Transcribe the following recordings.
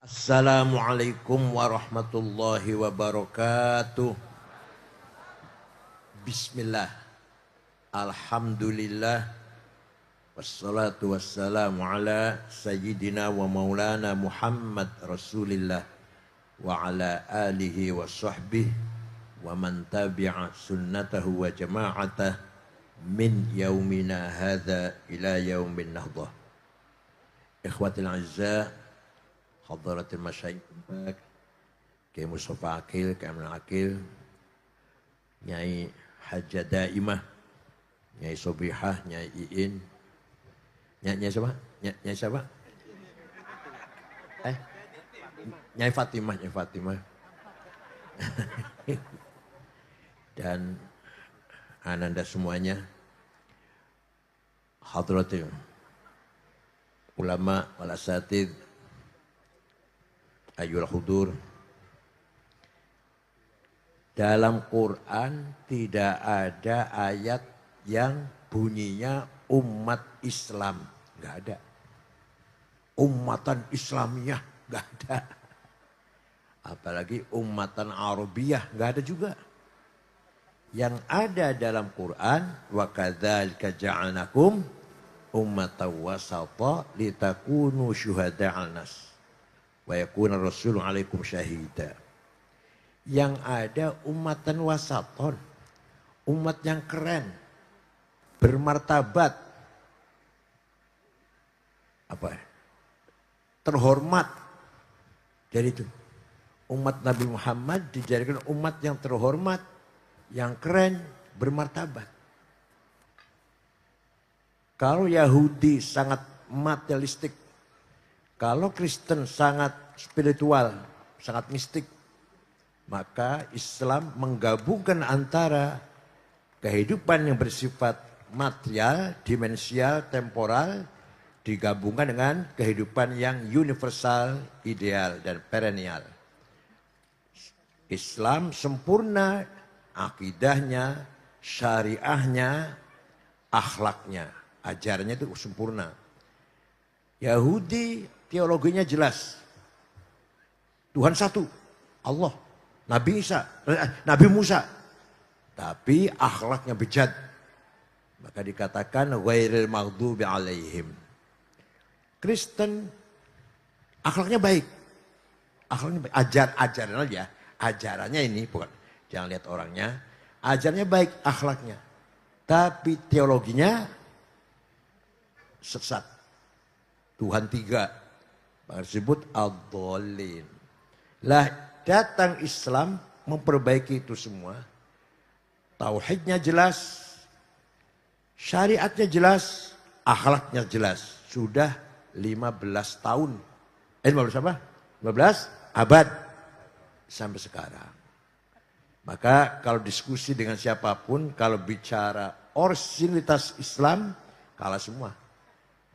Assalamualaikum warahmatullahi wabarakatuh. Bismillah. Alhamdulillah. Wassalatu wassalamu ala sayyidina wa maulana Muhammad Rasulillah. Wa ala alihi wa sahbihi wa man tabi'a sunnatahu wa jama'atah min yaumina hadha ila yaumin nahdah. Ikhwatil azzah, Hadratil Masyayikh, Kiai Mustafa Akil, Kiai Amin Akil, Nyai Hajjah Daimah, Nyai Sobihah, Nyai Iin, Nyai siapa? Nyai siapa? Nyai Fatimah, Nyai Fatimah. Dan ananda semuanya, Hadratil Ulama wal Asatidz, Ayyul Hudur. Dalam Quran tidak ada ayat yang bunyinya umat Islam. Enggak ada. Ummatan Islamiyah enggak ada. Apalagi ummatan Arabiyah enggak ada juga. Yang ada dalam Quran, wa kadzalika ja'alnakum ummatan wasata litakunu syuhada'al nas wa yakuna rasulun alaikum syahida. Yang ada umatan wasaton, umat yang keren, bermartabat, terhormat. Jadi itu umat Nabi Muhammad dijadikan umat yang terhormat, yang keren, bermartabat. Kalau Yahudi sangat materialistik, kalau Kristen sangat spiritual, sangat mistik, maka Islam menggabungkan antara kehidupan yang bersifat material, dimensial, temporal, digabungkan dengan kehidupan yang universal, ideal, dan perennial. Islam sempurna, akidahnya, syariahnya, akhlaknya, ajarannya itu sempurna. Yahudi teologinya jelas. Tuhan satu, Allah, Nabi Isa, Nabi Musa. Tapi akhlaknya bejat. Maka dikatakan ghairil maghdubi alaihim. Kristen akhlaknya baik. Akhlaknya baik. Ajaran aja. Ajarannya ini bukan, jangan lihat orangnya. Ajarannya baik, akhlaknya. Tapi teologinya sesat. Tuhan tiga. Maka disebut ad-dhalin. Lah datang Islam memperbaiki itu semua. Tauhidnya jelas. Syariatnya jelas. Akhlaknya jelas. Sudah 15 tahun. 15 apa? 15 abad. Sampai sekarang. Maka kalau diskusi dengan siapapun. Kalau bicara orisinilitas Islam. Kalah semua.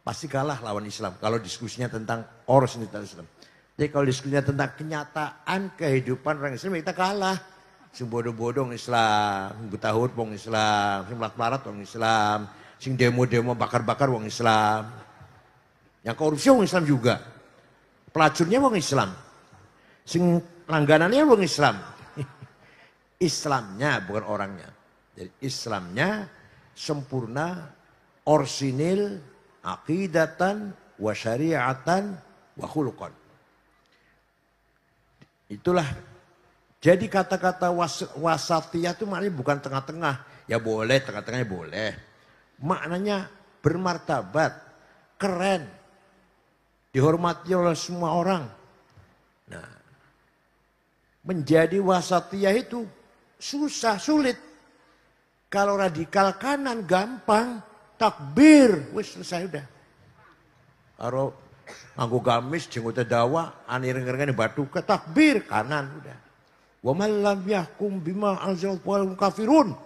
Pasti kalah lawan Islam. Kalau diskusinya tentang orisinilitas Islam. Jadi kalau diskusinya tentang kenyataan kehidupan orang Islam, kita kalah. Sing bodoh-bodoh Islam, buta huruf wong Islam, sing melarat wong Islam, sing demo-demo bakar-bakar wong Islam. Yang korupsi wong Islam juga. Pelacurnya wong Islam. Sing langganannya wong Islam. Islamnya bukan orangnya. Jadi Islamnya sempurna, orsinil, aqidatan, wa syariatan, wa khuluqan. Itulah. Jadi kata-kata wasatiyah itu maknanya bukan tengah-tengah. Ya boleh, tengah-tengahnya boleh. Maknanya bermartabat, keren. Dihormati oleh semua orang. Nah, menjadi wasatiyah itu susah, sulit. Kalau radikal kanan gampang, takbir, wis selesai udah. Kalau nganggo gamis, jenggotnya dawa, anireng-ireng batu ke takbir kanan udah. Wa man lam yahkum bima anzalallahu kafirun.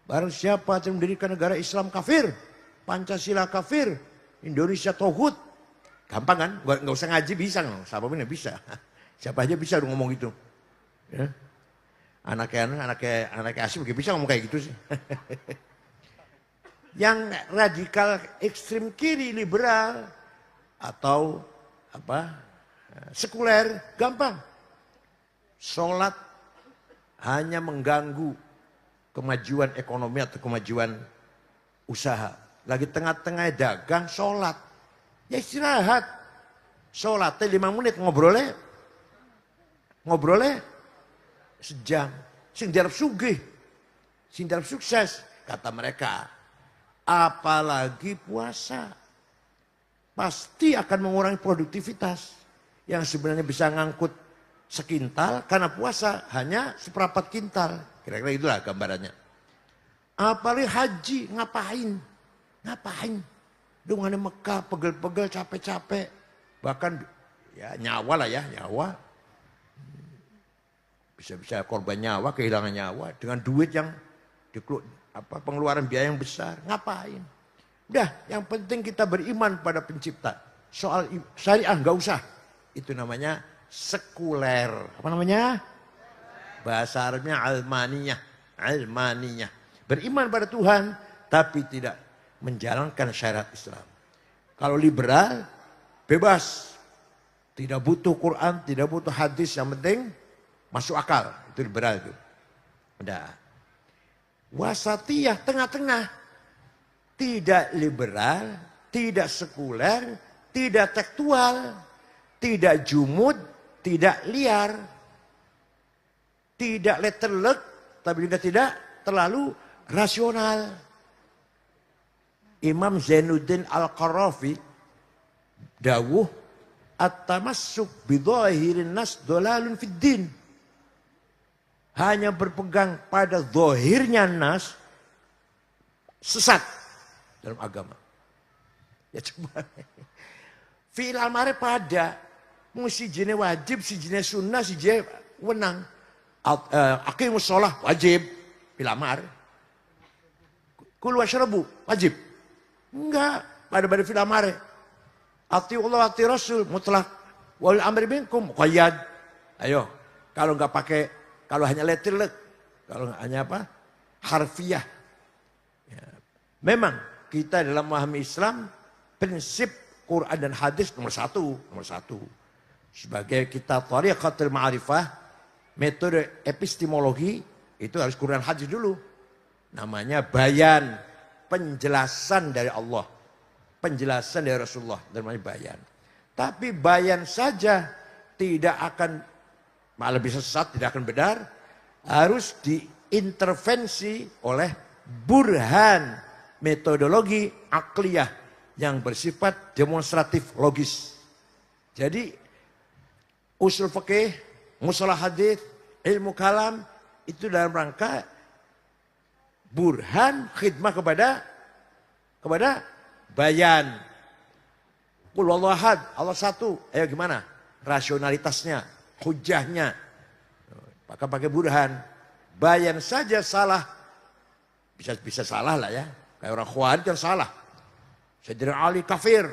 Barang siapa yang mendirikan negara Islam kafir, Pancasila kafir, Indonesia tauhid. Gampang kan? Enggak usah ngaji bisa, siapapun bisa. Siapa aja bisa ngomong gitu. Ya. Anaknya Asyik bisa ngomong kayak gitu sih. Yang radikal ekstrem kiri liberal atau Sekuler, gampang. Sholat hanya mengganggu kemajuan ekonomi atau kemajuan usaha. Lagi tengah-tengah dagang, sholat. Ya istirahat. Sholatnya 5 menit, ngobrolnya sejam. Sing diarep sugih, sing diarep sukses, kata mereka. Apalagi puasa. Pasti akan mengurangi produktivitas. Yang sebenarnya bisa ngangkut sekintal, karena puasa hanya seperempat kintal. Kira-kira itulah gambarannya. Apalagi haji, ngapain? Dengan Mekah, pegel-pegel, capek-capek. Bahkan ya nyawa. Bisa-bisa korban nyawa, kehilangan nyawa. Dengan duit yang pengeluaran biaya yang besar. Ngapain? Udah, yang penting kita beriman pada pencipta. Soal syariah nggak usah. Itu namanya sekuler. Apa namanya? Bahasa Arabnya almaniyah. Beriman pada Tuhan, tapi tidak menjalankan syariat Islam. Kalau liberal, bebas. Tidak butuh Quran, tidak butuh hadis. Yang penting masuk akal. Itu liberal itu. Udah. Wasatiyah, tengah-tengah. Tidak liberal, tidak sekuler, tidak tekstual, tidak jumud, tidak liar. Tidak letterlek, tapi juga tidak terlalu rasional. Imam Zainuddin Al-Qarafi dawuh at-tamassuk bidhahirin nas dolalun fid din. Hanya berpegang pada zahirnya nas sesat dalam agama. Ya coba. Fi'il amare pada si jene wajib, si jene sunnah, si jene wenang. Aqimus sholah wajib fil amar. Kul washrabu wajib. Enggak, pada fil amare. Atiullah ati Rasul mutlak. Wal amri minkum muqayyad. Ayo, kalau enggak pakai, kalau hanya letter, kalau hanya apa? Harfiah. Ya. Memang kita dalam memahami Islam, prinsip Quran dan hadis nomor satu. Sebagai kita thariqatul ma'rifah, metode epistemologi, itu harus Quran hadis dulu. Namanya bayan, penjelasan dari Allah. Penjelasan dari Rasulullah, namanya bayan. Tapi bayan saja tidak akan, malah bisa sesat, tidak akan benar. Harus diintervensi oleh burhan, metodologi akliyah yang bersifat demonstratif logis. Jadi usul fikih, mustalah hadis, ilmu kalam itu dalam rangka burhan khidmah kepada bayan. Qul huwallahu ahad, Allah satu. Ayo gimana? Rasionalitasnya, hujahnya. Maka pakai burhan. Bayan saja salah. Bisa salah lah ya. Kayak orang Khawarij kan salah. Sayyidina Ali kafir.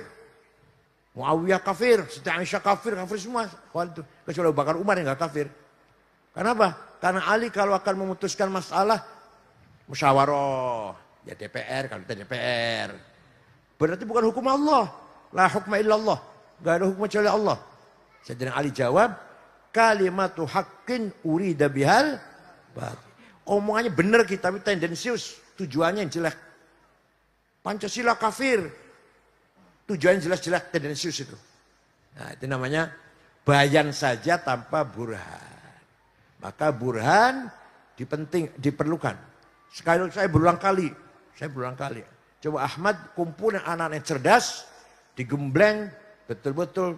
Muawiyah kafir, Siti Aisyah kafir semua. Khawarij itu. Kecuali Abu Bakar Umar yang enggak kafir. Kenapa? Karena Ali kalau akan memutuskan masalah musyawarah, ya DPR, kalau kita DPR. Berarti bukan hukum Allah. La hukma illallah. Enggak ada hukum kecuali Allah. Sayyidina Ali jawab, kalimatu haqqin urida bihal batil. Omongannya benar kita, tapi tendensius. Tujuannya yang jelek. Pancasila kafir. Tujuannya jelas-jelas tendensius itu. Nah itu namanya bayan saja tanpa burhan. Maka burhan diperlukan. Sekali saya berulang kali. Coba Ahmad kumpul anak-anak yang cerdas, digembleng, betul-betul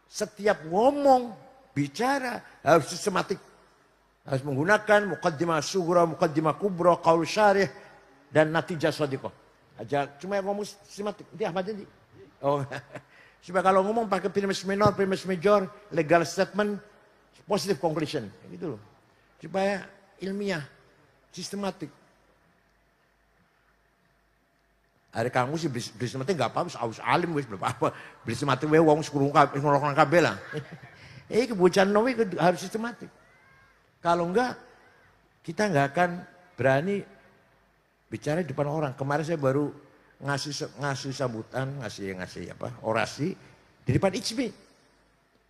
setiap ngomong, bicara harus sistematik. Harus menggunakan muqaddimah sughra, muqaddimah kubra, qaul syarih, dan natijah shadiqah. Aja cuma yang ngomong sistematik. Ini Ahmad ini. Oh, supaya kalau ngomong pakai primus minor, primus major, legal statement, positive conclusion, gitu loh. Supaya ilmiah, sistematik. Ada kamu sih beli sistematik nggak apa-apa, harus alim wis berapa apa. Beli sistematik we wong ngolong kabeh lah. Kebucan nomi harus sistematik. Kalau enggak, kita nggak akan berani bicara di depan orang. Kemarin saya baru ngasih sambutan, ngasih orasi di depan ICMI.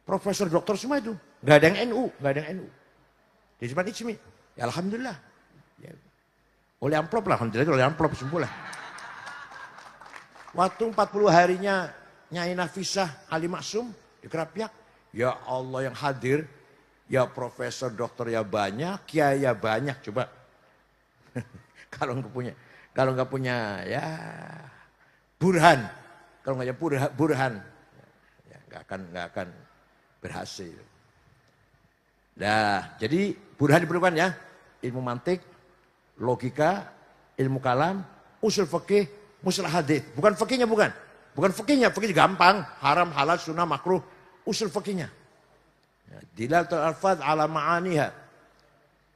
profesor doktor semua itu. Nggak ada yang NU, nggak ada yang NU. Di depan Ijmi. Ya alhamdulillah. Ya. Oleh amplop lah, alhamdulillah oleh amplop sembuh lah. Waktu 40 harinya Nyai Nafisah Ali Maksum di Kerapiak. Ya Allah yang hadir, ya profesor doktor ya banyak, kiai ya banyak. Coba kalau nggak punya ya burhan, kalau nggak punya burhan, ya nggak akan berhasil. Nah, jadi burhan diperlukan ya, ilmu mantik, logika, ilmu kalam, usul fikih, mustalah hadis. Bukan fikihnya bukan fikihnya gampang, haram, halal, sunnah, makruh, usul fikihnya. Ya, dilalatul alfaz ala ma'aniha.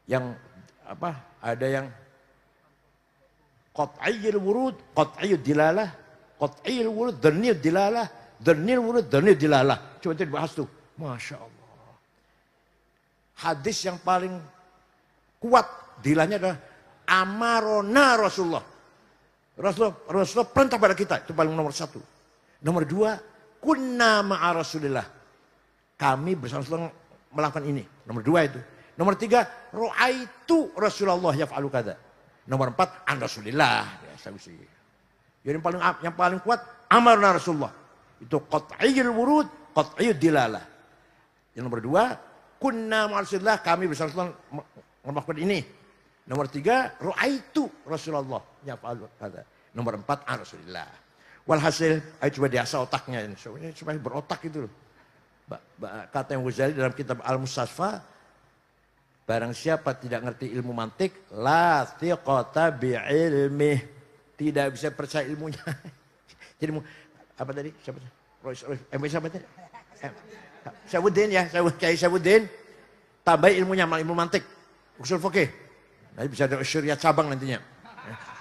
Yang apa? Ada yang qat'iyyul wurud, qat'iyyud dilalah, qat'iyyul wurud, dhanniyud dilalah, dhanniyul wurud, dhanniyud dilalah. Coba itu dibahas tuh. Masya Allah. Hadis yang paling kuat dilahnya adalah amarona Rasulullah. Rasulullah perintah pada kita. Itu paling nomor satu. Nomor dua, kunna ma'a Rasulillah. Kami bersama Rasulullah melakukan ini. Nomor dua itu. Nomor tiga, ru'aitu Rasulullah yaf'alu kada. Nomor empat, an Rasulillah. Ya, jadi yang paling kuat, amarna Rasulullah. Itu qat'iyyul wurud, qat'iyyud dilalah. Yang nomor dua, kunna ma'asillah, kami bersama Rasulullah melakukan ini. Nomor tiga, ru'aitu Rasulullah yaf'alu kada. Nomor empat, an Rasulillah. Walhasil, ayo coba diasah otaknya ini supaya berotak itu loh. Kata yang Ghazali dalam kitab Al-Mustasfa, barang siapa tidak ngerti ilmu mantik, la thiqata bi'ilmih, tidak bisa percaya ilmunya. Jadi apa tadi? Siapa? Siapa tadi? Syabuddin ya, Kiai Syabuddin, tambah ilmunya mal ilmu mantik, usul fikih. Nanti bisa ada syariat cabang nantinya.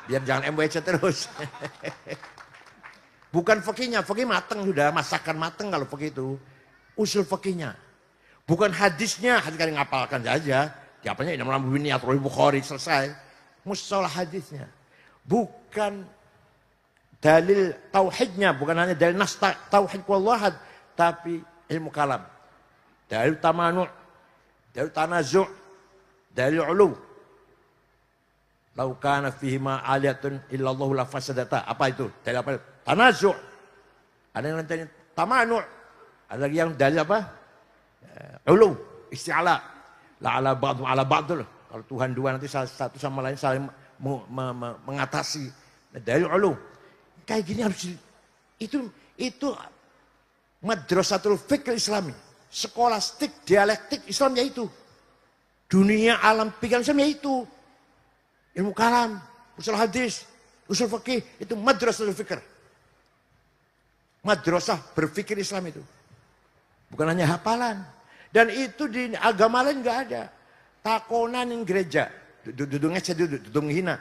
Biar jangan MWC terus. Bukan fikihnya, fikih mateng sudah, masakan mateng kalau fikih itu. Usul fikihnya. Bukan hadisnya, hadis kan ngapalkan saja. Diapanya ini dalam Niat Bukhari selesai. Mustalah hadisnya. Bukan dalil tauhidnya, bukan hanya dalil nas tauhid wallahad, tapi ilmu kalam. Dalil tamanu', dalil tanazu', dalil ulu. Lau kana fihi ma aliyatun illallahu la fasadata. Apa itu? Dalil apa? Tanazu'. Ada yang nanti tamanu'. Ada lagi yang dalil apa? Ulu, isti'ala. La ala ba'du ala ba'du. Kalau Tuhan dua nanti satu sama lain saling mengatasi. Dalil ulu. Kayak gini harus itu madrasatul fikr Islami. Skolastik, dialektik Islam yaitu. Dunia alam pikiran Islam yaitu. Ilmu kalam, usul hadis, usul fikih, itu madrasatul fikr. Madrasah berfikir Islam itu. Bukan hanya hafalan. Dan itu di agama lain nggak ada. Takonan yang gereja. Duduk ngeceh, duduk hina.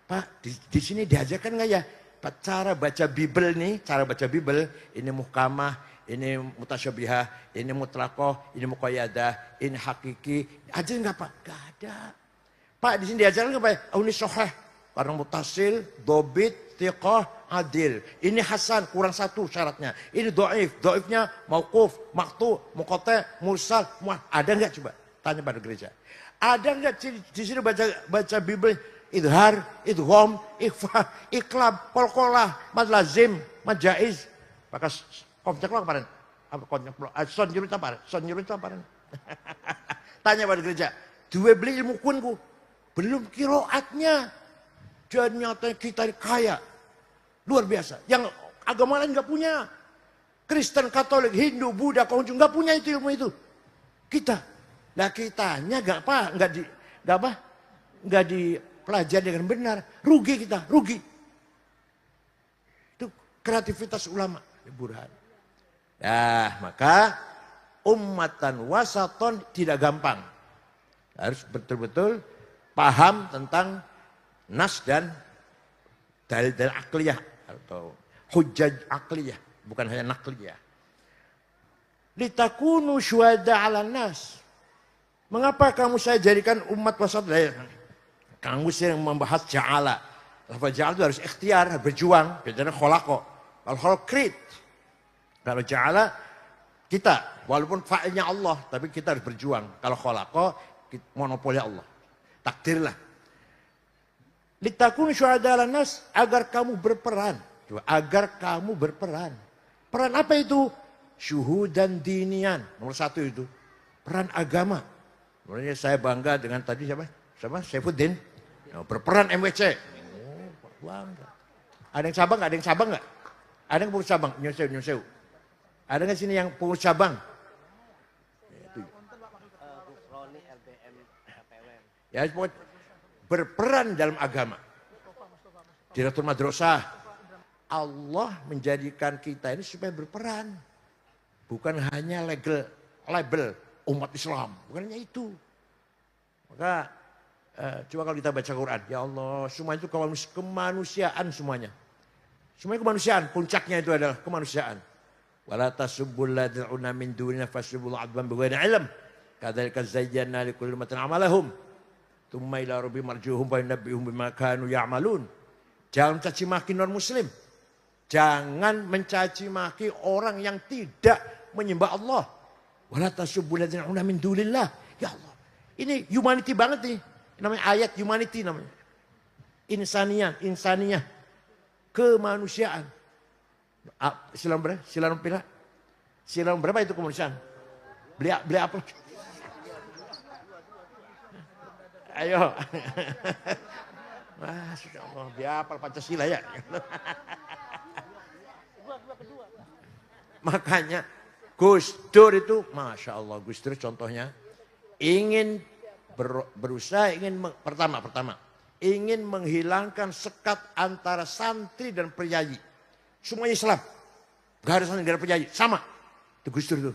Pak, di sini diajarkan nggak ya? Pak, cara baca Bible nih, cara baca Bible. Ini muhkamah, ini mutasyabihah, ini mutlakoh, ini muqayyadah, ini hakiki. Ajar nggak Pak? Nggak ada. Pak, di sini diajarkan nggak Pak? Oh, ini soheh. Karena mutasil, dobit, tiqah, adil. Ini hasan, kurang satu syaratnya. Ini do'if, do'ifnya mauquf, maktu, muqata, mursal. Ada nggak coba? Tanya pada gereja. Ada nggak di sini baca Bible? Idhar, idgham, ikhfa, iklab, kolkolah, madlazim, majaiz. Maka konsep lo kemarin. Apa konsep lo? Son nyuruh apa? Tanya pada gereja. Dua beli ilmu kunku. Belum kiroatnya. Dan nyata kita kaya. Luar biasa. Yang agama lain nggak punya. Kristen, Katolik, Hindu, Buddha, Konghucu nggak punya itu ilmu itu. Kita. Nah kitanya nggak dipelajari dengan benar. Rugi kita, rugi. Itu kreativitas ulama. Burhan. Ya maka ummatan wasaton tidak gampang. Harus betul-betul paham tentang nas dan dalil-dalil akliyah atau hujjaj akliyah, bukan hanya nakliyah. Litakunu syuhada 'alan nas. Mengapa kamu saya jadikan umat wasat? Kamu sering membahas ja'ala. Lafaz ja'ala itu harus ikhtiar, harus berjuang, bedanya khalaqa. Kalau khalaq create. Kalau ja'ala Kita, walaupun fa'ilnya Allah, tapi kita harus berjuang. Kalau khalaqa, monopoli Allah. Takdirlah. Litakun syuhada 'alan nas, agar kamu berperan. Coba, agar kamu berperan. Peran apa itu? Syuhudan dinian. Nomor 1 itu. Peran agama. Makanya saya bangga dengan tadi siapa? Saifuddin. Berperan MWC. Oh, bangga. Ada yang cabang nggak? Ada yang cabang nggak? Ada yang pengurus cabang? Nyusew. Ada nggak sini yang pengurus cabang? Ya, berperan dalam agama. Direktur madrasah. Allah menjadikan kita ini supaya berperan. Bukan hanya label umat Islam. Bukan hanya itu. Maka coba kalau kita baca Quran. Ya Allah, semua itu kemanusiaan semuanya. Semuanya kemanusiaan. Puncaknya itu adalah kemanusiaan. Wala tasubbul lad'una min dunina fasubbul adban bighairi ilm. Kadzalika zayyana likulli ummatin amalahum. Tsumma ila rabbihim marjuhum fa yunabbihum bima kanu ya'malun. Jangan mencaci maki non muslim. Jangan mencaci maki orang yang tidak menyembah Allah. Wala tasubbul lad'una min dunillah. Ya Allah. Ini humanity banget nih. Namanya ayat humanity namanya. Insaniyah. Kemanusiaan. Silang berapa itu kemanusiaan? Beli apa? Ayo. Masya Allah, dia hafal Pancasila ya. Makanya Gus Dur itu, Masya Allah, Gus Dur contohnya ingin berusaha, pertama ingin menghilangkan sekat antara santri dan priyayi. Semuanya Islam. Gak ada santri, gak ada priyayi. Sama. Itu Gus Dur itu.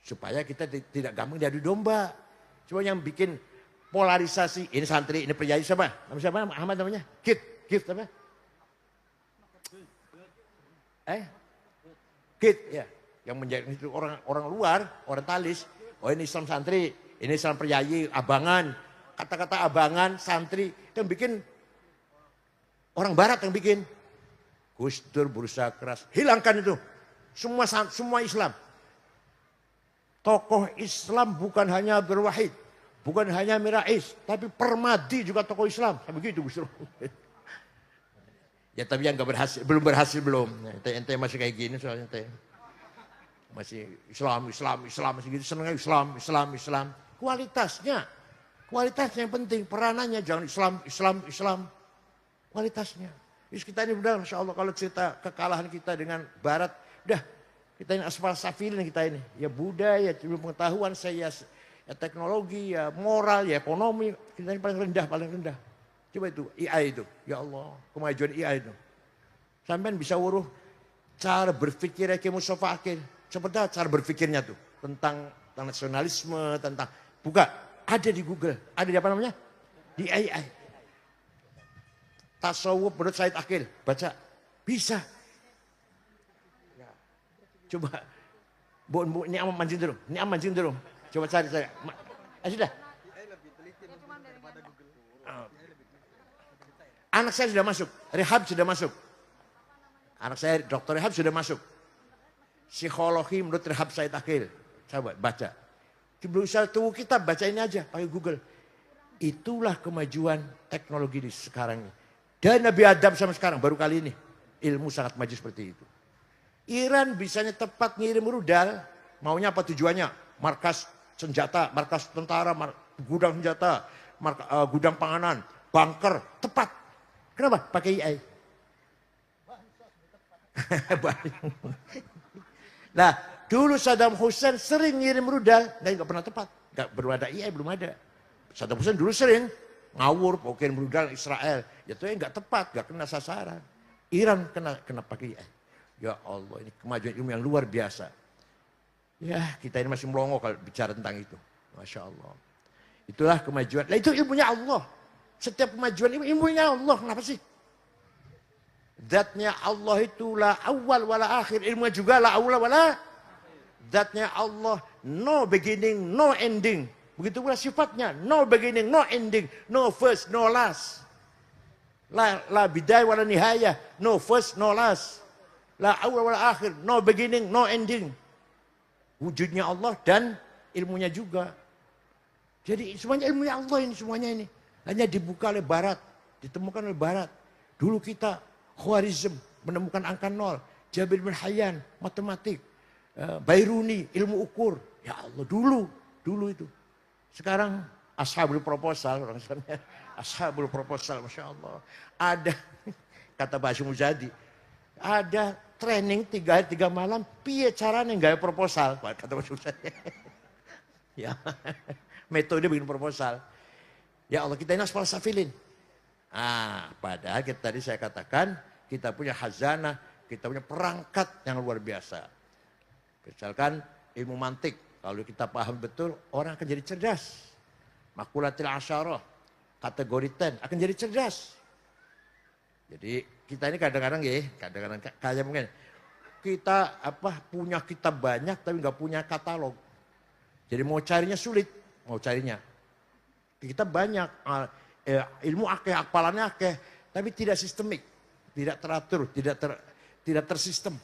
Supaya kita tidak gampang diadu domba. Cuma yang bikin polarisasi. Ini santri, ini priyayi siapa? Siapa? Ahmad namanya? Kit apa? Kit ya. Yang menjadi itu orang luar, orang talis. Oh ini Islam santri, ini Islam priyayi, abangan. Kata-kata abangan, santri, yang bikin orang barat yang bikin. Gus Dur berusaha keras, hilangkan itu. Semua Islam. Tokoh Islam bukan hanya Abdul Wahid, bukan hanya Mirais, tapi Permadi juga tokoh Islam. Begitu Gus Dur. Ya tapi yang belum berhasil. Ente masih kayak gini soalnya ente. Masih Islam, masih gitu, senangnya Islam. Kualitasnya yang penting, peranannya jangan Islam. Kualitasnya. Terus kita ini udah, Masya Allah, kalau cerita kekalahan kita dengan Barat, udah kita ini asfal safilin kita ini. Ya budaya, pengetahuan saya, ya teknologi, ya moral, ya ekonomi, kita ini paling rendah. Coba itu, AI itu, ya Allah, kemajuan AI itu. Sampai bisa uruh cara berpikirnya Ki Mustafa Akil. Seperti cara berpikirnya tuh, tentang nasionalisme, tentang, buka, ada di Google, ada di apa namanya? Di AI. Tasawuf menurut Said Akil, baca, bisa. Ya. Coba, bu, ini aman mancing dulu. Coba cari saya. Sudah. Anak saya sudah masuk, rehab sudah masuk. Anak saya, dokter rehab sudah masuk. Psikologi menurut rehab Said Akil. Coba baca. Berusaha tunggu kita baca ini aja pakai Google. Itulah kemajuan teknologi di sekarang ini. Dan Nabi Adam sampai sekarang baru kali ini ilmu sangat maju seperti itu. Iran bisanya tepat ngirim rudal, maunya apa tujuannya? Markas senjata, markas tentara, gudang senjata, gudang panganan, bunker, tepat. Kenapa? Pakai AI. Nah, dulu Saddam Hussein sering ngirim rudal, nggak pernah tepat. Belum ada AI, belum ada. Saddam Hussein dulu sering ngawur, kirim rudal Israel. Ya itu nggak tepat, nggak kena sasaran. Iran kena pakai AI. Ya Allah, ini kemajuan ilmu yang luar biasa. Ya, kita ini masih melongo kalau bicara tentang itu. Masya Allah. Itulah kemajuan. Nah, itu ilmunya Allah. Setiap kemajuan ilmunya Allah. Kenapa sih? Zatnya Allah itu la awal wala akhir. Ilmunya juga la awal wala. Zatnya Allah no beginning, no ending. Begitu pula sifatnya. No beginning, no ending. No first, no last. La bidayah wala nihayah. No first, no last. La awal wala akhir. No beginning, no ending. Wujudnya Allah dan ilmunya juga. Jadi semuanya ilmunya Allah ini semuanya ini. Hanya dibuka oleh Barat, ditemukan oleh Barat. Dulu kita Khwarizm menemukan angka 0, Jabir bin Hayyan matematik, Bairuni ilmu ukur. Ya Allah dulu itu. Sekarang ashabul proposal orang sana. Ashabul proposal, masya Allah. Ada kata Pak Hashim Muzadi, ada training 3 hari 3 malam, piye caranya nggak proposal, kata Pak Hashim Muzadi. Ya, metode bikin proposal. Ya Allah, kita ini asfal safilin. Padahal tadi saya katakan kita punya khazanah, kita punya perangkat yang luar biasa. Misalkan ilmu mantik, kalau kita paham betul, orang akan jadi cerdas. Makulatil asyarah, kategori 10 akan jadi cerdas. Jadi kita ini kadang-kadang kayak mungkin kita punya kitab banyak tapi nggak punya katalog. Jadi mau carinya sulit, mau carinya. Kita banyak ilmu akeh, hafalannya akeh, tapi tidak sistemik, tidak teratur, tidak tersistem.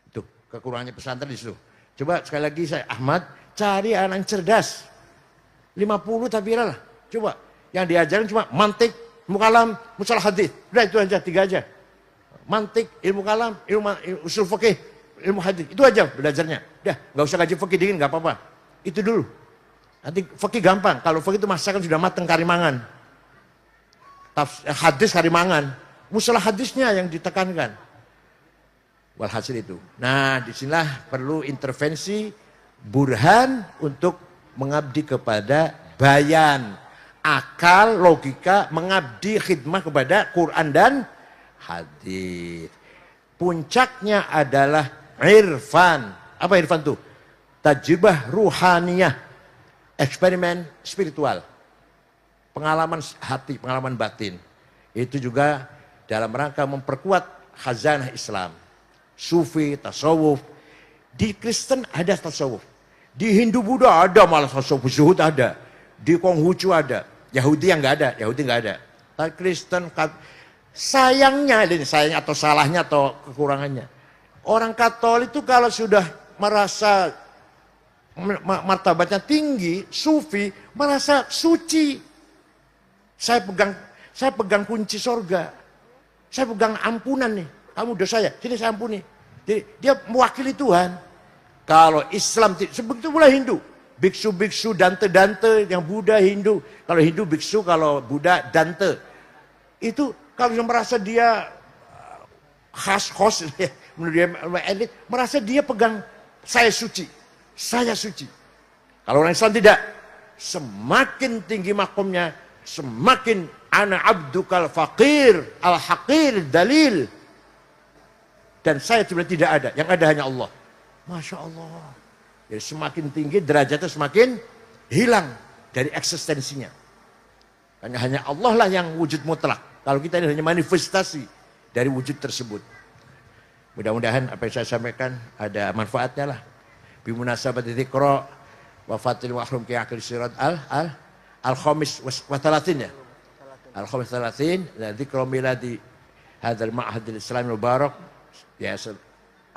Itu kekurangannya pesantren di situ. Coba sekali lagi saya Ahmad cari anak yang cerdas. 50 tapi lah. Coba yang diajarin cuma mantik, ilmu kalam, musalah hadis. Udah itu aja, 3 aja. Mantik, ilmu kalam, ilmu usul fikih, ilmu hadis. Itu aja belajarnya. Udah, enggak usah ngaji fikih dingin, enggak apa-apa. Itu dulu. Nanti fikih gampang. Kalau fikih itu masakan sudah matang karimangan. Hadis karimangan. Musalah hadisnya yang ditekankan. Walhasil itu. Nah, disinilah perlu intervensi burhan untuk mengabdi kepada bayan, akal, logika, mengabdi khidmah kepada Quran dan hadis. Puncaknya adalah irfan. Apa irfan itu? Tajribah ruhaniyah, eksperimen spiritual, pengalaman hati, pengalaman batin. Itu juga dalam rangka memperkuat khazanah Islam. Sufi, tasawuf. Di Kristen ada tasawuf. Di Hindu Buddha ada malah tasawuf zuhud ada. Di Konghucu ada. Yahudi yang nggak ada, Yahudi nggak ada. Tapi Kristen, sayangnya ini sayangnya atau salahnya atau kekurangannya. Orang Katolik itu kalau sudah merasa martabatnya tinggi, sufi, merasa suci. Saya pegang kunci sorga. Saya pegang ampunan nih. Kamu dosa ya, sini saya ampuni. Jadi dia mewakili Tuhan. Kalau Islam, sebegitu pula Hindu. Biksu-biksu, dante-dante, yang Buddha, Hindu. Kalau Hindu biksu, kalau Buddha, dante. Itu kalau yang merasa dia khas, menurut dia elit, merasa dia pegang saya suci. Saya suci. Kalau orang Islam tidak. Semakin tinggi makomnya, semakin ana abdukal faqir, al-haqir, dalil. Dan saya sebenarnya tidak ada, yang ada hanya Allah. Masya Allah. Jadi semakin tinggi derajatnya semakin hilang dari eksistensinya. Karena hanya Allah lah yang wujud mutlak. Kalau kita ini hanya manifestasi dari wujud tersebut. Mudah-mudahan apa yang saya sampaikan ada manfaatnya lah. Bimunasabati dzikra wafatil mahrum ki akil sirat al-khamis wa 30 ya. Al-khamis 30 dan dzikra miladi hadzal ma'had al-islami mubarak ya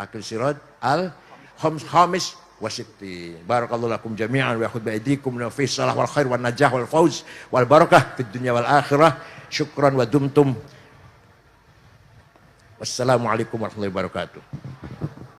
akil sirat al-khamis wasittin. Barakallahu lakum jami'an wa yakhudh bi aydikum fi salah wal khair wan najah wal fauz wal barakah fid dunya wal akhirah. Syukran wa dumtum. Wassalamualaikum warahmatullahi wabarakatuh.